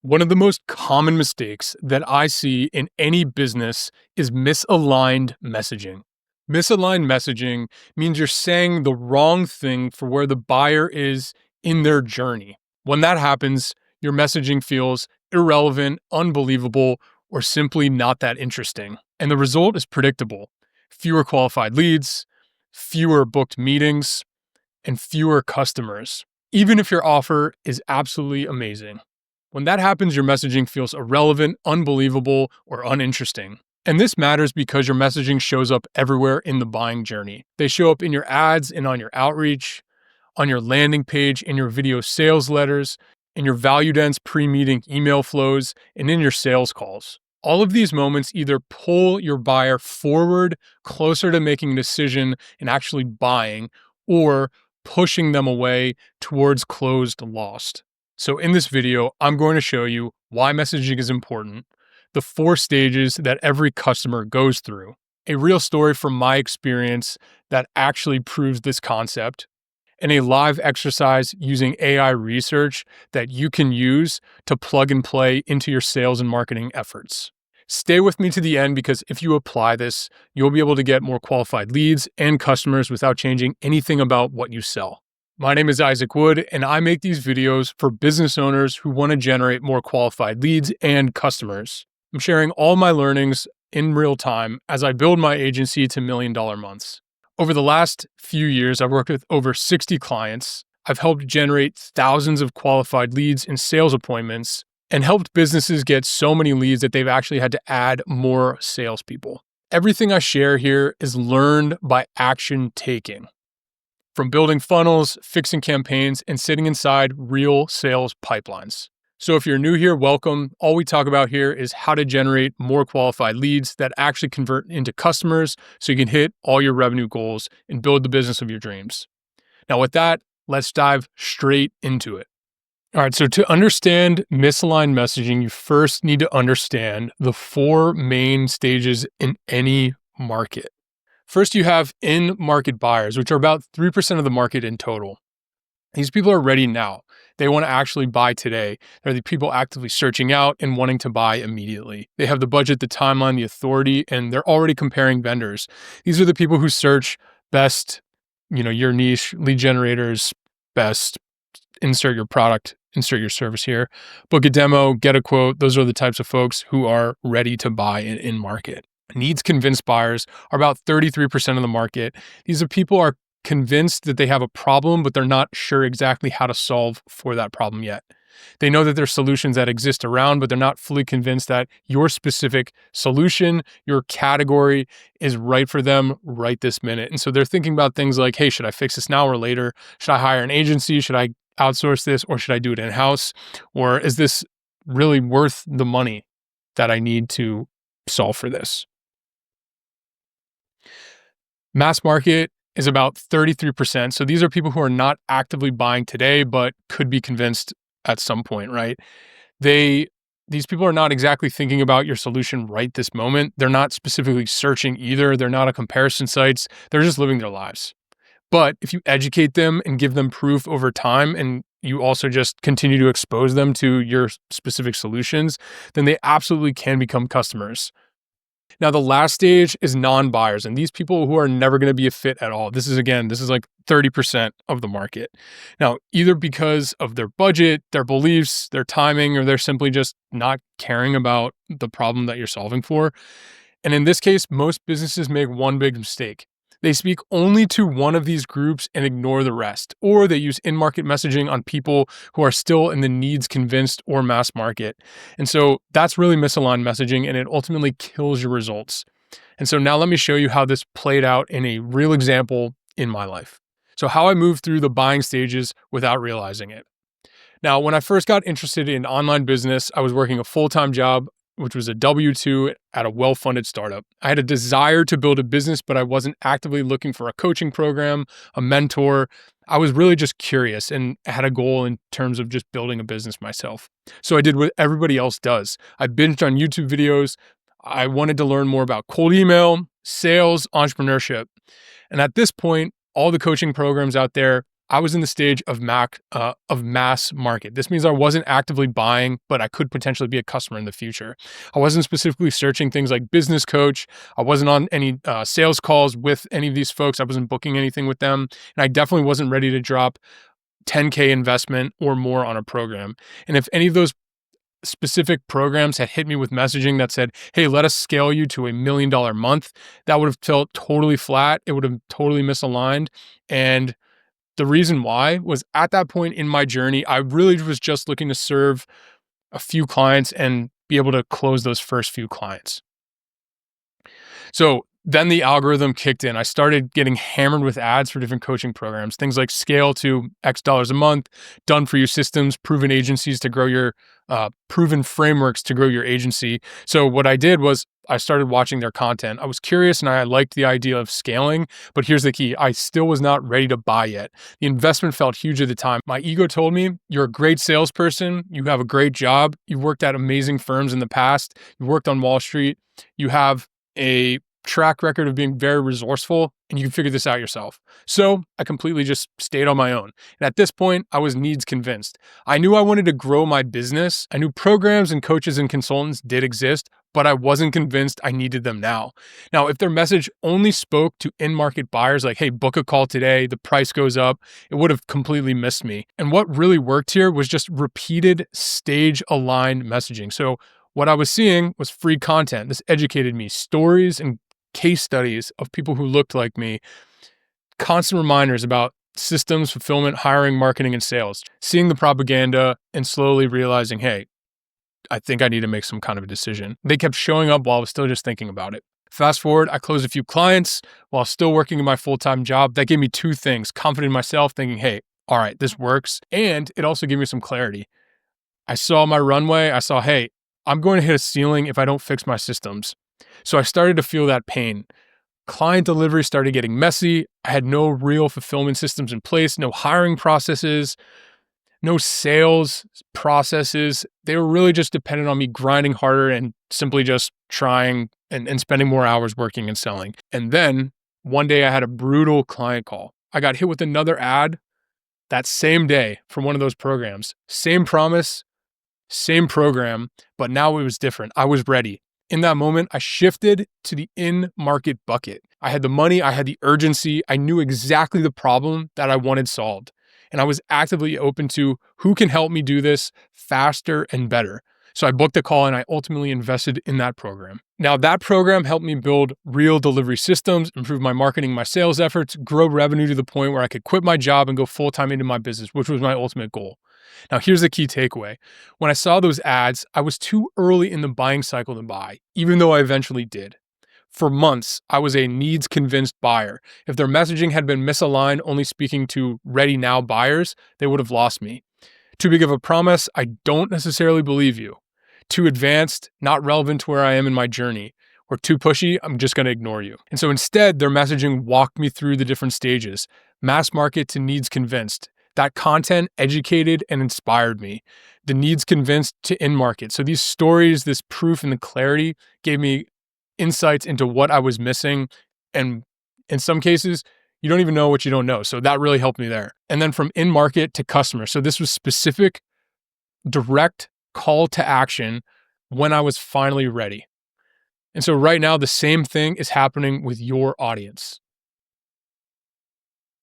One of the most common mistakes that I see in any business is misaligned messaging. Misaligned messaging means you're saying the wrong thing for where the buyer is in their journey. When that happens, your messaging feels irrelevant, unbelievable, or simply not that interesting. And the result is predictable: fewer qualified leads, fewer booked meetings, and fewer customers, even if your offer is absolutely amazing. When that happens, your messaging feels irrelevant, unbelievable, or uninteresting. And this matters because your messaging shows up everywhere in the buying journey. They show up in your ads and on your outreach, on your landing page, in your video sales letters, in your value dense pre-meeting email flows, and in your sales calls. All of these moments either pull your buyer forward, closer to making a decision and actually buying, or pushing them away towards closed lost. So in this video, I'm going to show you why messaging is important, the 4 stages that every customer goes through, a real story from my experience that actually proves this concept, and a live exercise using AI research that you can use to plug and play into your sales and marketing efforts. Stay with me to the end because if you apply this, you'll be able to get more qualified leads and customers without changing anything about what you sell. My name is Isaac Wood, and I make these videos for business owners who want to generate more qualified leads and customers. I'm sharing all my learnings in real time as I build my agency to $1 million months. Over the last few years, I've worked with over 60 clients. I've helped generate thousands of qualified leads and sales appointments, and helped businesses get so many leads that they've actually had to add more salespeople. Everything I share here is learned by action taking. From building funnels, fixing campaigns, and sitting inside real sales pipelines. So if you're new here, welcome. All we talk about here is how to generate more qualified leads that actually convert into customers so you can hit all your revenue goals and build the business of your dreams. Now with that, let's dive straight into it. All right, so to understand misaligned messaging, you first need to understand the 4 main stages in any market. First, you have in-market buyers, which are about 3% of the market in total. These people are ready now. They want to actually buy today. They're the people actively searching out and wanting to buy immediately. They have the budget, the timeline, the authority, and they're already comparing vendors. These are the people who search best, your niche, lead generators, best, insert your product, insert your service here, book a demo, get a quote. Those are the types of folks who are ready to buy in market. Needs convinced buyers are about 33% of the market. These are people who are convinced that they have a problem, but they're not sure exactly how to solve for that problem yet. They know that there's solutions that exist around, but they're not fully convinced that your specific solution, your category is right for them right this minute. And so they're thinking about things like, hey, should I fix this now or later? Should I hire an agency? Should I outsource this, or should I do it in-house? Or is this really worth the money that I need to solve for this? Mass market is about 33%. So these are people who are not actively buying today, but could be convinced at some point, right? These people are not exactly thinking about your solution right this moment. They're not specifically searching either. They're not on comparison sites. They're just living their lives. But if you educate them and give them proof over time, and you also just continue to expose them to your specific solutions, then they absolutely can become customers. Now, the last stage is non-buyers, and these people who are never going to be a fit at all. This is like 30% of the market. Now, either because of their budget, their beliefs, their timing, or they're simply just not caring about the problem that you're solving for. And in this case, most businesses make one big mistake. They speak only to one of these groups and ignore the rest, or they use in-market messaging on people who are still in the needs convinced or mass market. And so that's really misaligned messaging, and it ultimately kills your results. And so now let me show you how this played out in a real example in my life. So how I moved through the buying stages without realizing it. Now, when I first got interested in online business, I was working a full-time job, which was a W-2 at a well-funded startup. I had a desire to build a business, but I wasn't actively looking for a coaching program, a mentor. I was really just curious and had a goal in terms of just building a business myself. So I did what everybody else does. I binged on YouTube videos. I wanted to learn more about cold email, sales, entrepreneurship. And at this point, all the coaching programs out there I was in the stage of mass market. This means I wasn't actively buying, but I could potentially be a customer in the future. I wasn't specifically searching things like business coach. I wasn't on any sales calls with any of these folks. I wasn't booking anything with them. And I definitely wasn't ready to drop 10K investment or more on a program. And if any of those specific programs had hit me with messaging that said, hey, let us scale you to $1 million a month, that would have felt totally flat. It would have totally misaligned. And the reason why was at that point in my journey, I really was just looking to serve a few clients and be able to close those first few clients. So then the algorithm kicked in. I started getting hammered with ads for different coaching programs, things like scale to X dollars a month, done for you systems, proven agencies to grow your proven frameworks to grow your agency. So what I did was I started watching their content. I was curious and I liked the idea of scaling, but here's the key. I still was not ready to buy yet. The investment felt huge at the time. My ego told me, you're a great salesperson. You have a great job. You've worked at amazing firms in the past. You've worked on Wall Street. You have a track record of being very resourceful, and you can figure this out yourself. So I completely just stayed on my own. And at this point, I was needs convinced. I knew I wanted to grow my business. I knew programs and coaches and consultants did exist, but I wasn't convinced I needed them now. Now, if their message only spoke to in-market buyers like, hey, book a call today, the price goes up, it would have completely missed me. And what really worked here was just repeated stage-aligned messaging. So what I was seeing was free content. This educated me, stories and case studies of people who looked like me, constant reminders about systems, fulfillment, hiring, marketing, and sales, seeing the propaganda and slowly realizing, hey, I think I need to make some kind of a decision. They kept showing up while I was still just thinking about it. Fast forward, I closed a few clients while still working in my full-time job. That gave me two things: confident in myself, thinking, hey, all right, this works. And it also gave me some clarity. I saw my runway. I saw, hey, I'm going to hit a ceiling if I don't fix my systems. So I started to feel that pain. Client delivery started getting messy. I had no real fulfillment systems in place, no hiring processes, no sales processes. They were really just dependent on me grinding harder and simply just trying and spending more hours working and selling. And then one day I had a brutal client call. I got hit with another ad that same day from one of those programs. Same promise, same program, but now it was different. I was ready. In that moment, I shifted to the in-market bucket. I had the money, I had the urgency, I knew exactly the problem that I wanted solved. And I was actively open to who can help me do this faster and better. So I booked a call and I ultimately invested in that program. Now that program helped me build real delivery systems, improve my marketing, my sales efforts, grow revenue to the point where I could quit my job and go full-time into my business, which was my ultimate goal. Now, here's the key takeaway. When I saw those ads, I was too early in the buying cycle to buy, even though I eventually did. For months, I was a needs-convinced buyer. If their messaging had been misaligned, only speaking to ready-now buyers, they would have lost me. Too big of a promise? I don't necessarily believe you. Too advanced? Not relevant to where I am in my journey. Or too pushy? I'm just going to ignore you. And so instead, their messaging walked me through the different stages. Mass market to needs convinced. That content educated and inspired me. The needs convinced to in market. So these stories, this proof and the clarity gave me insights into what I was missing. And in some cases, you don't even know what you don't know. So that really helped me there. And then from in market to customer. So this was specific, direct call to action when I was finally ready. And so right now, the same thing is happening with your audience.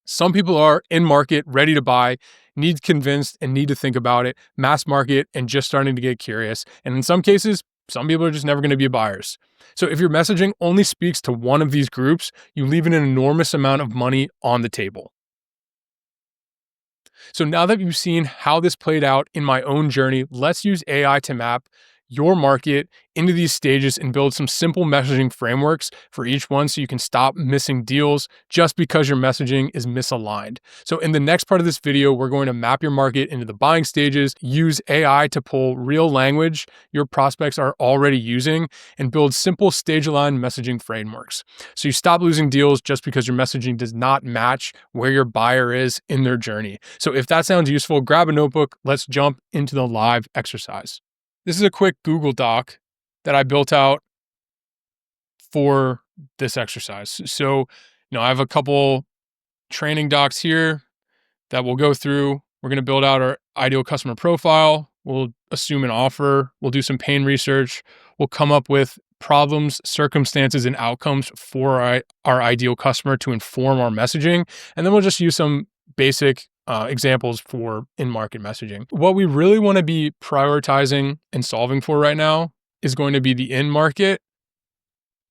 Some people are in market, ready to buy, need convinced and need to think about it, mass market and just starting to get curious. And in some cases, some people are just never going to be buyers. So if your messaging only speaks to one of these groups, you leave an enormous amount of money on the table. So now that you've seen how this played out in my own journey, let's use AI to map your market into these stages and build some simple messaging frameworks for each one so you can stop missing deals just because your messaging is misaligned. So in the next part of this video, we're going to map your market into the buying stages, use AI to pull real language your prospects are already using, and build simple stage-aligned messaging frameworks. So you stop losing deals just because your messaging does not match where your buyer is in their journey. So if that sounds useful, grab a notebook. Let's jump into the live exercise. This is a quick Google Doc that I built out for this exercise. So, I have a couple training docs here that we'll go through. We're going to build out our ideal customer profile. We'll assume an offer. We'll do some pain research. We'll come up with problems, circumstances, and outcomes for our ideal customer to inform our messaging. And then we'll just use some basic examples for in-market messaging. What we really want to be prioritizing and solving for right now is going to be the in-market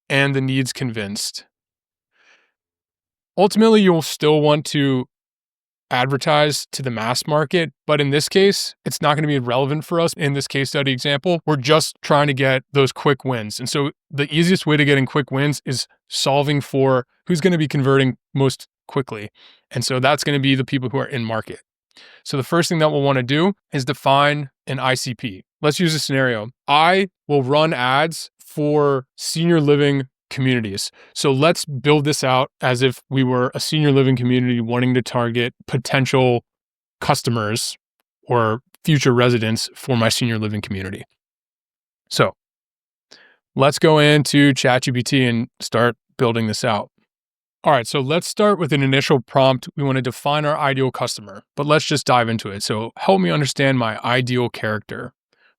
and the needs convinced. Ultimately, you'll still want to advertise to the mass market, but in this case, it's not going to be relevant for us. In this case study example, we're just trying to get those quick wins. And so the easiest way to getting quick wins is solving for who's going to be converting most quickly. And so that's going to be the people who are in market. So the first thing that we'll want to do is define an ICP. Let's use a scenario. I will run ads for senior living communities. So let's build this out as if we were a senior living community wanting to target potential customers or future residents for my senior living community. So let's go into ChatGPT and start building this out. All right, so let's start with an initial prompt. We want to define our ideal customer, but let's just dive into it. So help me understand my ideal character.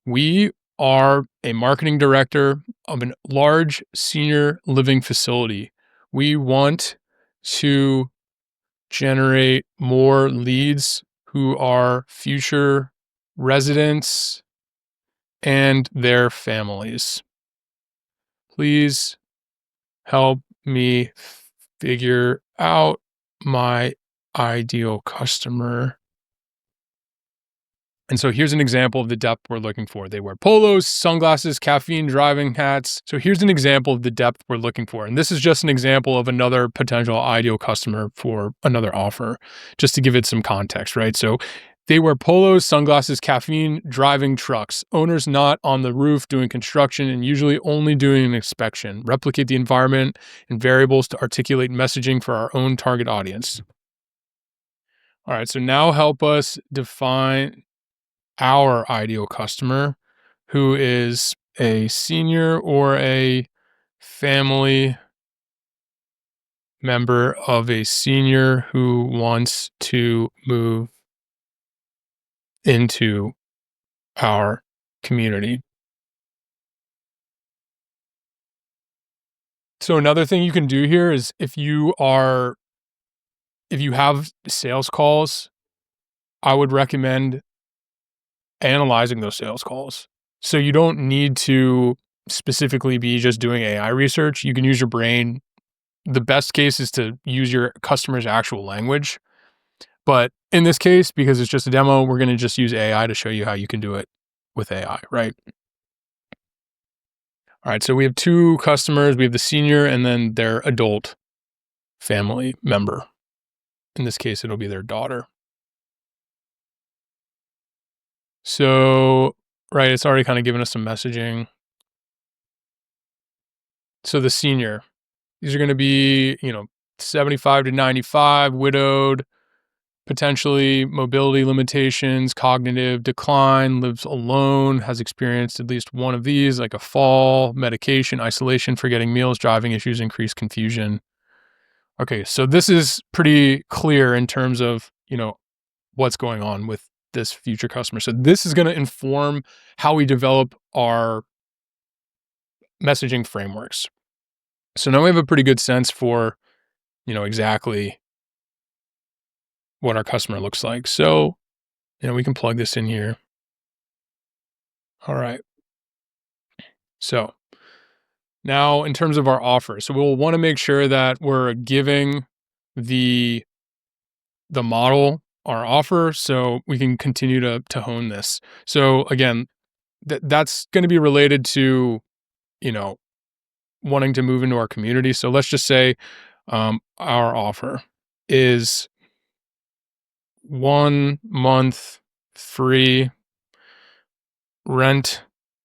We are a marketing director of a large senior living facility. We want to generate more leads who are future residents and their families. Please help me figure out my ideal customer. And so here's an example of the depth we're looking for. They wear polos, sunglasses, caffeine, driving hats. So here's an example of the depth we're looking for. And this is just an example of another potential ideal customer for another offer, just to give it some context, right? So they wear polos, sunglasses, caffeine, driving trucks, owners not on the roof doing construction and usually only doing an inspection, replicate the environment and variables to articulate messaging for our own target audience. All right, so now help us define our ideal customer, who is a senior or a family member of a senior who wants to move into our community. So another thing you can do here is if you have sales calls, I would recommend analyzing those sales calls. So you don't need to specifically be just doing AI research. You can use your brain. The best case is to use your customer's actual language. But in this case, because it's just a demo, we're going to just use AI to show you how you can do it with AI, right? All right, so we have two customers. We have the senior and then their adult family member. In this case, it'll be their daughter. So, right, it's already kind of given us some messaging. So the senior, these are going to be, 75 to 95, widowed, potentially mobility limitations, cognitive decline, lives alone, has experienced at least one of these, like a fall, medication, isolation, forgetting meals, driving issues, increased confusion. Okay, so this is pretty clear in terms of, what's going on with this future customer. So this is going to inform how we develop our messaging frameworks. So now we have a pretty good sense for, exactly what our customer looks like. So, we can plug this in here. All right. So now in terms of our offer, so we'll want to make sure that we're giving the model our offer so we can continue to hone this. So again, that's going to be related to, wanting to move into our community. So let's just say our offer is 1 month free rent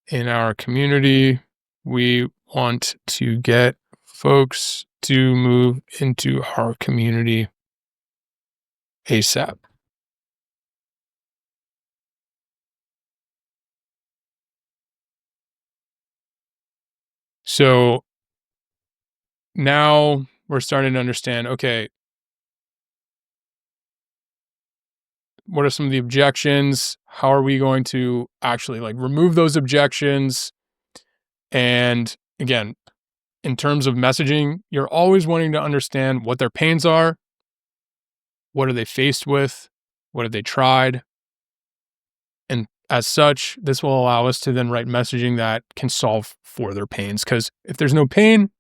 in our community. We want to get folks to move into our community ASAP. So now we're starting to understand, okay, What are some of the objections? How are we going to actually like remove those objections? And again, in terms of messaging, you're always wanting to understand what their pains are. What are they faced with? What have they tried? And as such, this will allow us to then write messaging that can solve for their pains. Because if there's no pain,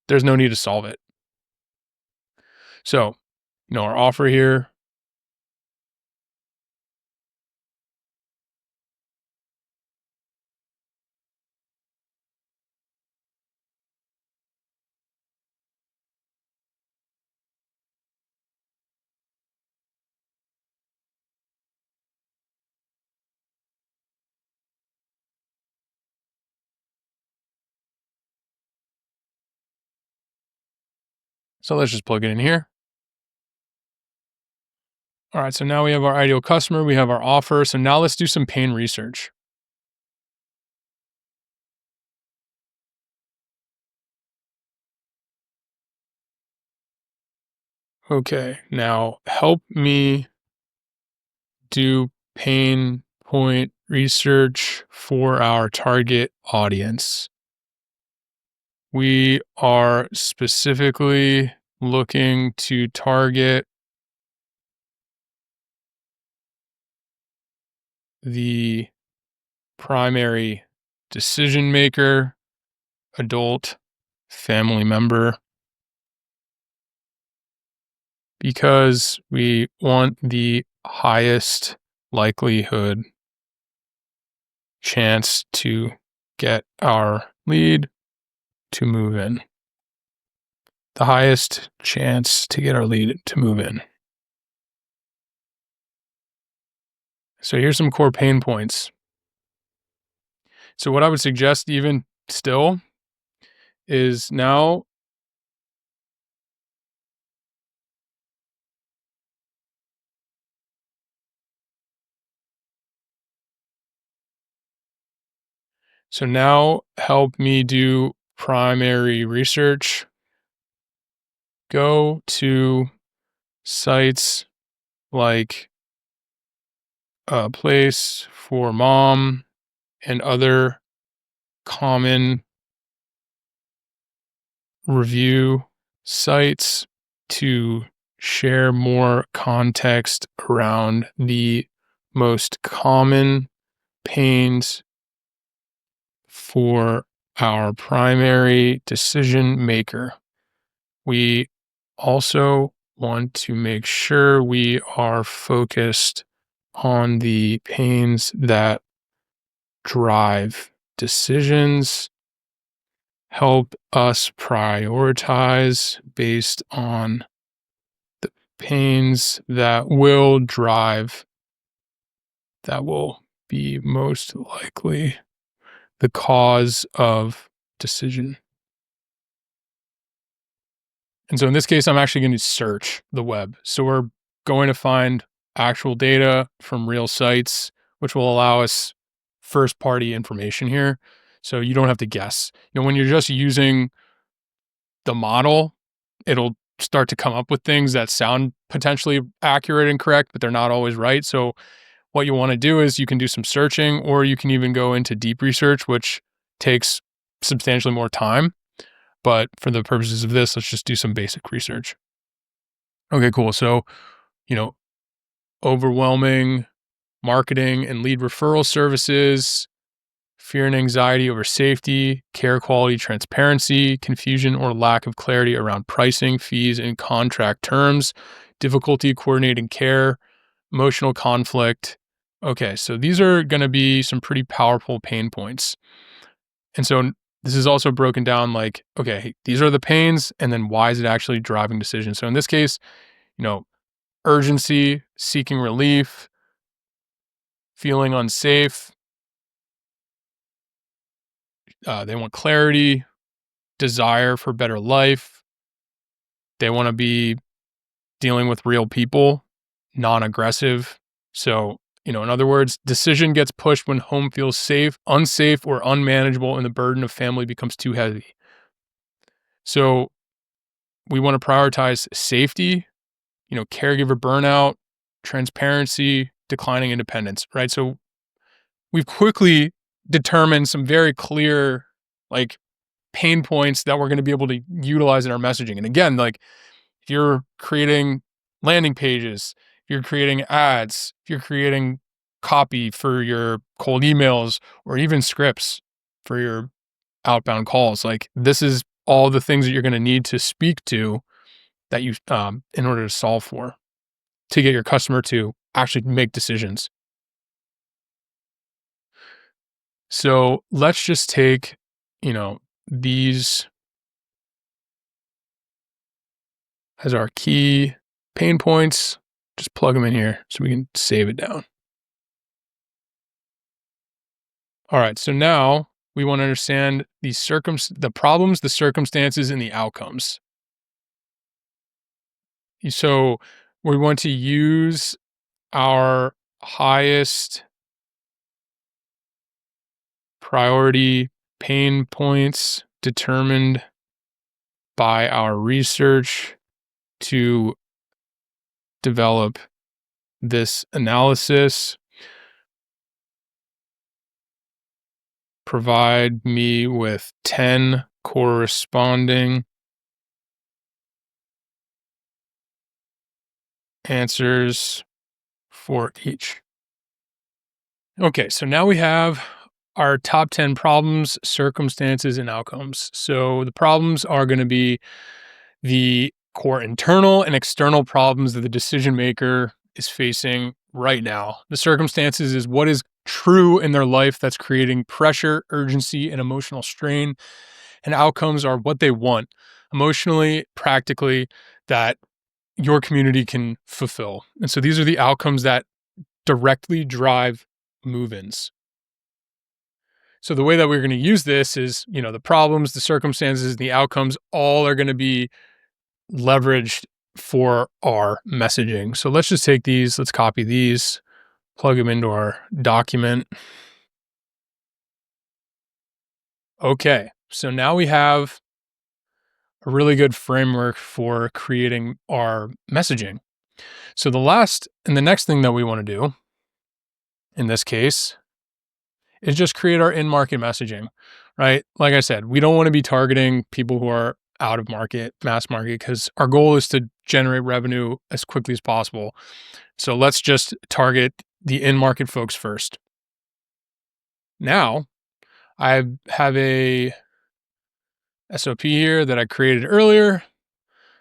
there's no need to solve it. So, our offer here. So let's just plug it in here. All right, so now we have our ideal customer, we have our offer. So now let's do some pain research. Okay, now help me do pain point research for our target audience. We are specifically looking to target the primary decision maker, adult, family member, because we want the highest likelihood chance to get our lead to move in. The highest chance to get our lead to move in. So here's some core pain points. So what I would suggest even still is now help me do primary research. Go to sites like A Place for Mom and other common review sites to share more context around the most common pains for our primary decision maker. We also want to make sure we are focused on the pains that drive decisions, help us prioritize based on the pains that will be most likely the cause of decision. And so in this case, I'm actually going to search the web. So we're going to find actual data from real sites, which will allow us first party information here. So you don't have to guess. When you're just using the model, it'll start to come up with things that sound potentially accurate and correct, but they're not always right. So what you want to do is you can do some searching, or you can even go into deep research, which takes substantially more time. But for the purposes of this, let's just do some basic research. Okay, cool. So, overwhelming marketing and lead referral services, fear and anxiety over safety, care quality, transparency, confusion or lack of clarity around pricing, fees, and contract terms, difficulty coordinating care, emotional conflict. Okay, so these are going to be some pretty powerful pain points. And so this is also broken down like, okay, these are the pains, and then why is it actually driving decisions? So in this case, urgency, seeking relief, feeling unsafe. They want clarity, desire for better life. They want to be dealing with real people, non-aggressive. So, in other words, decision gets pushed when home feels safe, unsafe, or unmanageable, and the burden of family becomes too heavy. So we want to prioritize safety, caregiver burnout, transparency, declining independence, right? So we've quickly determined some very clear like pain points that we're going to be able to utilize in our messaging. And again, like if you're creating landing pages, if you're creating ads, if you're creating copy for your cold emails or even scripts for your outbound calls, like this is all the things that you're going to need to speak to that you in order to solve for to get your customer to actually make decisions. So let's just take, these as our key pain points, just plug them in here so we can save it down. All right, so now we want to understand the problems, the circumstances, and the outcomes. So we want to use our highest priority pain points determined by our research to develop this analysis. Provide me with 10 corresponding answers for each. Okay, so now we have our top 10 problems, circumstances, and outcomes. So the problems are going to be the core internal and external problems that the decision maker is facing right now. The circumstances is what is true in their life that's creating pressure, urgency, and emotional strain. And outcomes are what they want emotionally, practically, that your community can fulfill. And so these are the outcomes that directly drive move ins. So the way that we're going to use this is, the problems, the circumstances, the outcomes all are going to be leveraged for our messaging. So let's just take these, let's copy these, plug them into our document. Okay, so now we have a really good framework for creating our messaging. So the next thing that we want to do in this case is just create our in-market messaging, right? Like I said, we don't want to be targeting people who are out of market, mass market, because our goal is to generate revenue as quickly as possible. So let's just target the in-market folks first. Now, I have a SOP here that I created earlier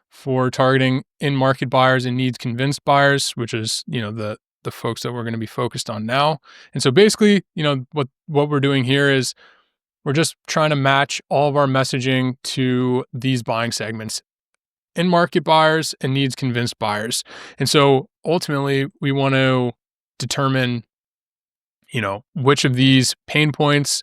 for targeting in-market buyers and needs convinced buyers, which is, the folks that we're going to be focused on now. And so basically, what we're doing here is we're just trying to match all of our messaging to these buying segments, in-market buyers and needs convinced buyers. And so ultimately, we want to determine, which of these pain points,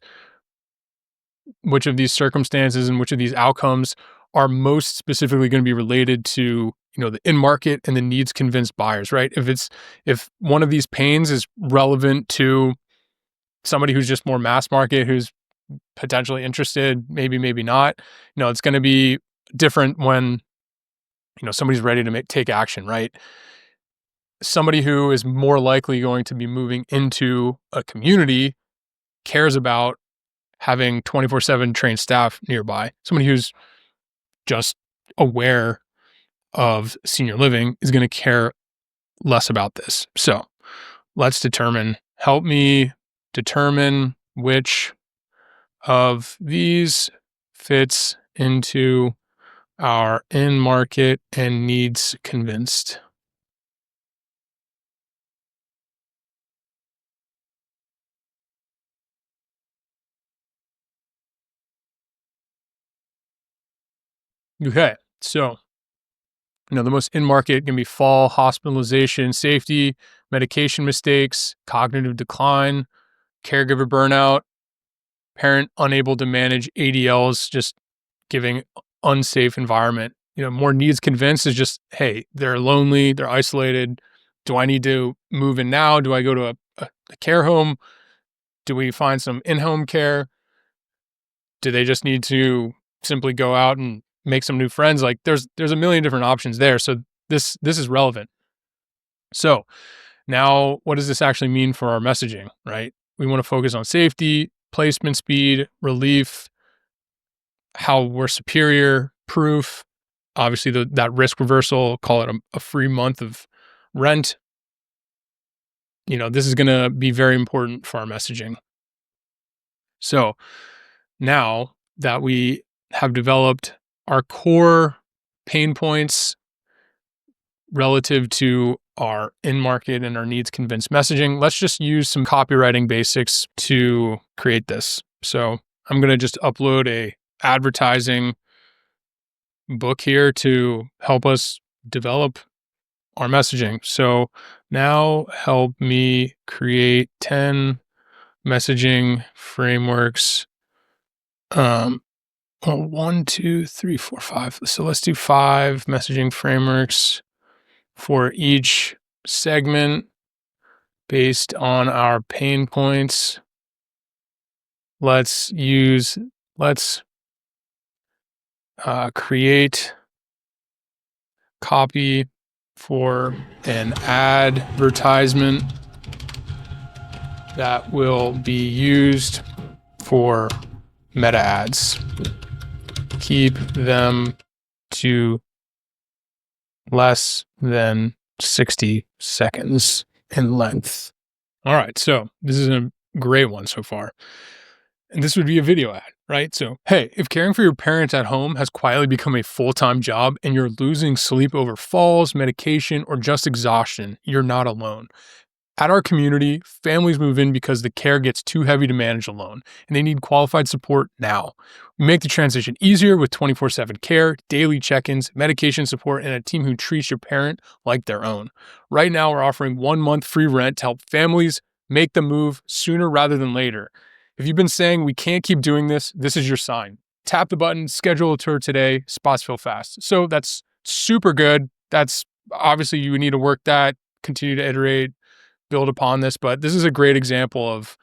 which of these circumstances, and which of these outcomes are most specifically going to be related to, the in-market and the needs convinced buyers, right? If one of these pains is relevant to somebody who's just more mass market, who's potentially interested, maybe not, it's going to be different when, somebody's ready to take action, right? Somebody who is more likely going to be moving into a community cares about having 24/7 trained staff nearby. Somebody who's just aware of senior living is going to care less about this. So help me determine which of these fits into our in-market and needs convinced. Okay, so the most in-market can be fall, hospitalization, safety, medication mistakes, cognitive decline, caregiver burnout, parent unable to manage ADLs, just giving unsafe environment. More needs convinced is just, hey, they're lonely, they're isolated. Do I need to move in now? Do I go to a care home? Do we find some in-home care? Do they just need to simply go out and make some new friends? Like there's a million different options there. So this is relevant. So now what does this actually mean for our messaging, right? We want to focus on safety, placement speed, relief, how we're superior, proof, obviously that risk reversal, call it a free month of rent. This is going to be very important for our messaging. So now that we have developed our core pain points relative to our in-market and our needs convinced messaging, let's just use some copywriting basics to create this. So I'm going to just upload a advertising book here to help us develop our messaging. So now help me create 10 messaging frameworks. 1, 2, 3, 4, 5. So let's do 5 messaging frameworks for each segment based on our pain points. Let's create copy for an advertisement that will be used for meta ads. Keep them to less than 60 seconds in length. All right, so this is a great one so far. And this would be a video ad, right? So, hey, if caring for your parents at home has quietly become a full-time job and you're losing sleep over falls, medication, or just exhaustion, you're not alone. At our community, families move in because the care gets too heavy to manage alone, and they need qualified support now. We make the transition easier with 24/7 care, daily check-ins, medication support, and a team who treats your parent like their own. Right now, we're offering 1 month free rent to help families make the move sooner rather than later. If you've been saying we can't keep doing this, this is your sign. Tap the button, schedule a tour today, spots fill fast. So that's super good. That's obviously you need to work that, continue to iterate, build upon this, but this is a great example of,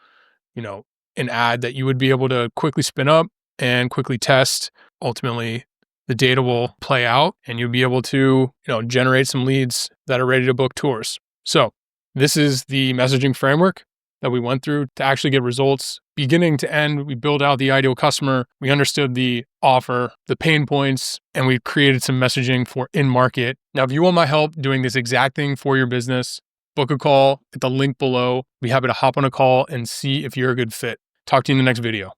an ad that you would be able to quickly spin up and quickly test. Ultimately, the data will play out and you'll be able to, generate some leads that are ready to book tours. So this is the messaging framework that we went through to actually get results beginning to end. We built out the ideal customer. We understood the offer, the pain points, and we created some messaging for in-market. Now, if you want my help doing this exact thing for your business, book a call at the link below. Be happy to hop on a call and see if you're a good fit. Talk to you in the next video.